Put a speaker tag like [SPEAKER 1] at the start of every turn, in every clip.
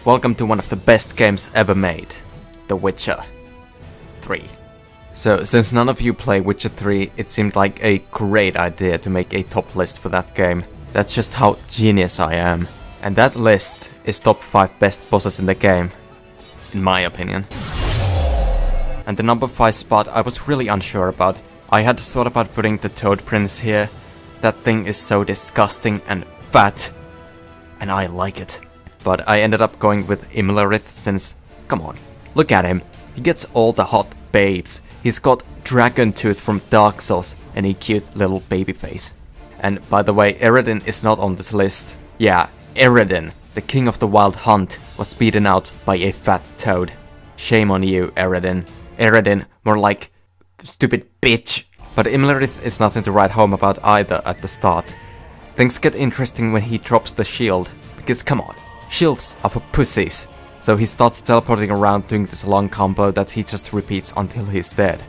[SPEAKER 1] welcome to one of the best games ever made, The Witcher 3. So, since none of you play Witcher 3, it seemed like a great idea to make a top list for that game. That's just how genius I am. And that list is top 5 best bosses in the game, in my opinion. And the number 5 spot I was really unsure about. I had thought about putting the Toad Prince here. That thing is so disgusting and fat, and I like it. But I ended up going with Imlerith since, come on, look at him. He gets all the hot babes. He's got Dragon Tooth from Dark Souls and a cute little baby face. And by the way, Eredin is not on this list. Yeah, Eredin, the king of the wild hunt, was beaten out by a fat toad. Shame on you, Eredin. Eredin, more like stupid bitch. But Imlerith is nothing to write home about either at the start. Things get interesting when he drops the shield, because come on, shields are for pussies. So he starts teleporting around doing this long combo that he just repeats until he's dead.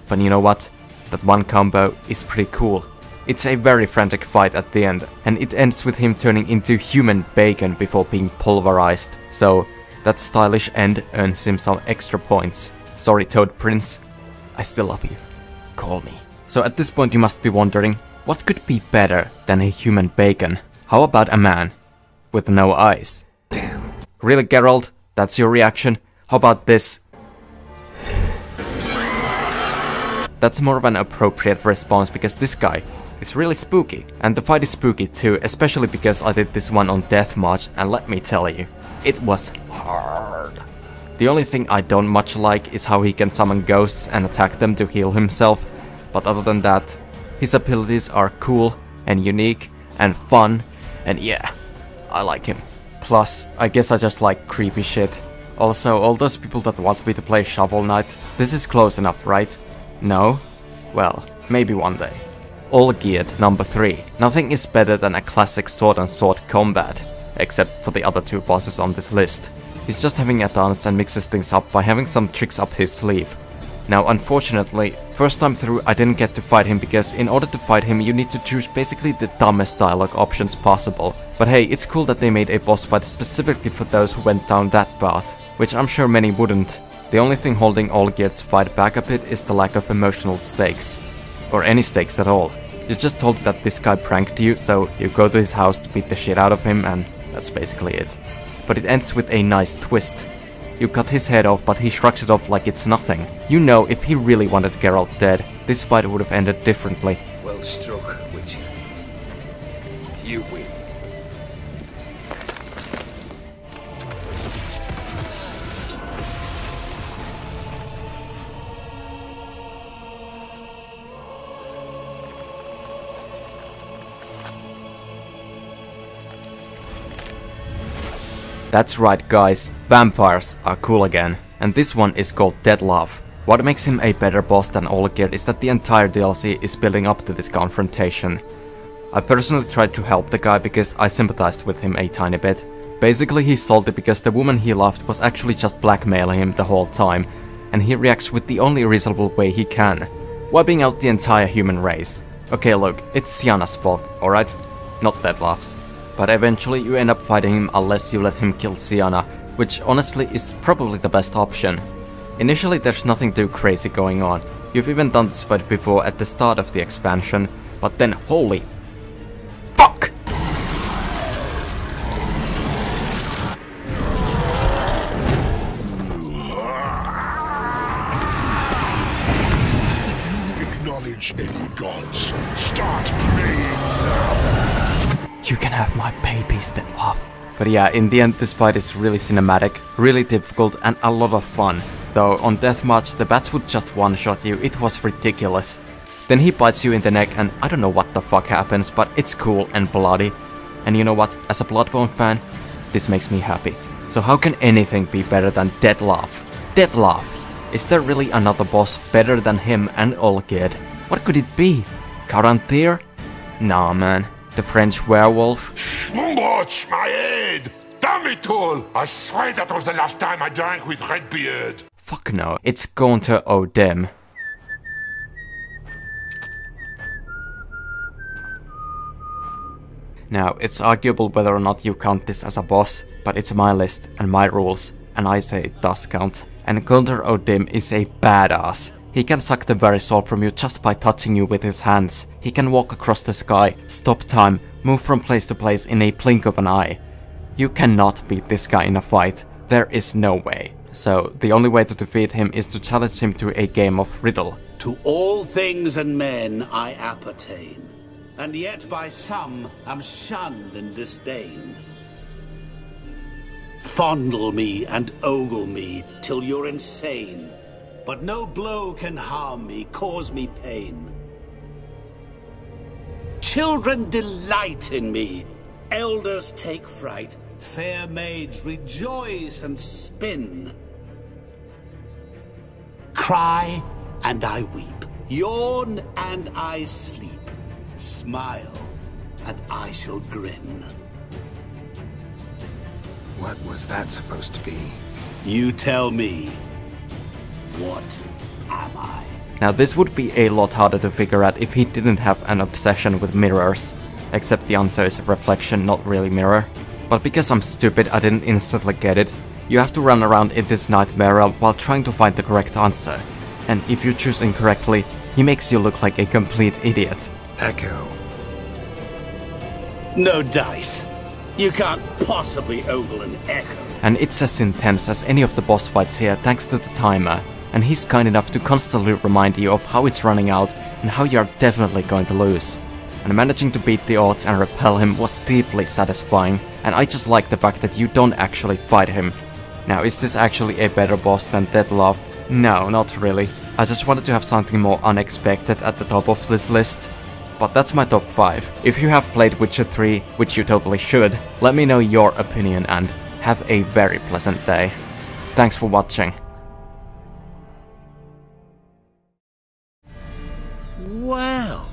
[SPEAKER 1] But you know what? That one combo is pretty cool. It's a very frantic fight at the end, and it ends with him turning into human bacon before being pulverized. So that stylish end earns him some extra points. Sorry, Toad Prince, I still love you. Call me. So at this point you must be wondering, what could be better than a human bacon? How about a man with no eyes? Damn. Really, Geralt? That's your reaction? How about this? That's more of an appropriate response because this guy is really spooky. And the fight is spooky too, especially because I did this one on Death March, and let me tell you, it was hard. The only thing I don't much like is how he can summon ghosts and attack them to heal himself, but other than that, his abilities are cool and unique and fun, and yeah, I like him. Plus, I guess I just like creepy shit. Also, all those people that want me to play Shovel Knight, this is close enough, right? No? Well, maybe one day. Olgierd, number 3. Nothing is better than a classic sword on sword combat, except for the other 2 bosses on this list. He's just having a dance and mixes things up by having some tricks up his sleeve. Now unfortunately, first time through I didn't get to fight him because in order to fight him you need to choose basically the dumbest dialogue options possible. But hey, it's cool that they made a boss fight specifically for those who went down that path, which I'm sure many wouldn't. The only thing holding Olgierd's fight back a bit is the lack of emotional stakes. Or any stakes at all. You're just told that this guy pranked you, so you go to his house to beat the shit out of him, and that's basically it. But it ends with a nice twist. You cut his head off, but he shrugs it off like it's nothing. You know, if he really wanted Geralt dead, this fight would have ended differently.
[SPEAKER 2] Well struck, Witcher. You win.
[SPEAKER 1] That's right guys, vampires are cool again, and this one is called Dettlaff. What makes him a better boss than Olgierd is that the entire DLC is building up to this confrontation. I personally tried to help the guy because I sympathized with him a tiny bit. Basically he's salty because the woman he loved was actually just blackmailing him the whole time, and he reacts with the only reasonable way he can, wiping out the entire human race. Okay look, it's Syanna's fault, alright? Not Dettlaff's. But eventually you end up fighting him unless you let him kill Syanna, which honestly is probably the best option. Initially there's nothing too crazy going on. You've even done this fight before at the start of the expansion, but then holy fuck!
[SPEAKER 3] If you acknowledge any gods, start praying now.
[SPEAKER 1] You can have my babies, Dettlaff. But yeah, in the end this fight is really cinematic, really difficult and a lot of fun. Though on Deathmatch the bats would just one-shot you, it was ridiculous. Then he bites you in the neck and I don't know what the fuck happens, but it's cool and bloody. And you know what, as a Bloodborne fan, this makes me happy. So how can anything be better than Dettlaff? Dettlaff! Is there really another boss better than him and Olgierd? What could it be? Caranthir? Nah man. The French werewolf?
[SPEAKER 3] Schmumbotch, my head! Damn it all! I swear that was the last time I drank with Redbeard.
[SPEAKER 1] Fuck no, it's Gaurter O'Dinn. Now, it's arguable whether or not you count this as a boss, but it's my list and my rules, and I say it does count. And Gaurter O'Dinn is a badass. He can suck the very soul from you just by touching you with his hands. He can walk across the sky, stop time, move from place to place in a blink of an eye. You cannot beat this guy in a fight. There is no way. So the only way to defeat him is to challenge him to a game of riddle.
[SPEAKER 4] To all things and men I appertain, and yet by some am shunned and disdained. Fondle me and ogle me till you're insane, but no blow can harm me, cause me pain. Children delight in me, elders take fright, fair maids rejoice and spin. Cry and I weep, yawn and I sleep, smile and I shall grin.
[SPEAKER 2] What was that supposed to be?
[SPEAKER 4] You tell me, what am I?
[SPEAKER 1] Now this would be a lot harder to figure out if he didn't have an obsession with mirrors, except the answer is reflection, not really mirror. But because I'm stupid, I didn't instantly get it. You have to run around in this nightmare while trying to find the correct answer. And if you choose incorrectly, he makes you look like a complete idiot.
[SPEAKER 2] Echo.
[SPEAKER 4] No dice. You can't possibly ogle an echo.
[SPEAKER 1] And it's as intense as any of the boss fights here thanks to the timer. And he's kind enough to constantly remind you of how it's running out and how you're definitely going to lose. And managing to beat the odds and repel him was deeply satisfying, and I just like the fact that you don't actually fight him. Now, is this actually a better boss than Dettlaff? No, not really. I just wanted to have something more unexpected at the top of this list. But that's my top 5. If you have played Witcher 3, which you totally should, let me know your opinion and have a very pleasant day. Thanks for watching.
[SPEAKER 4] Well.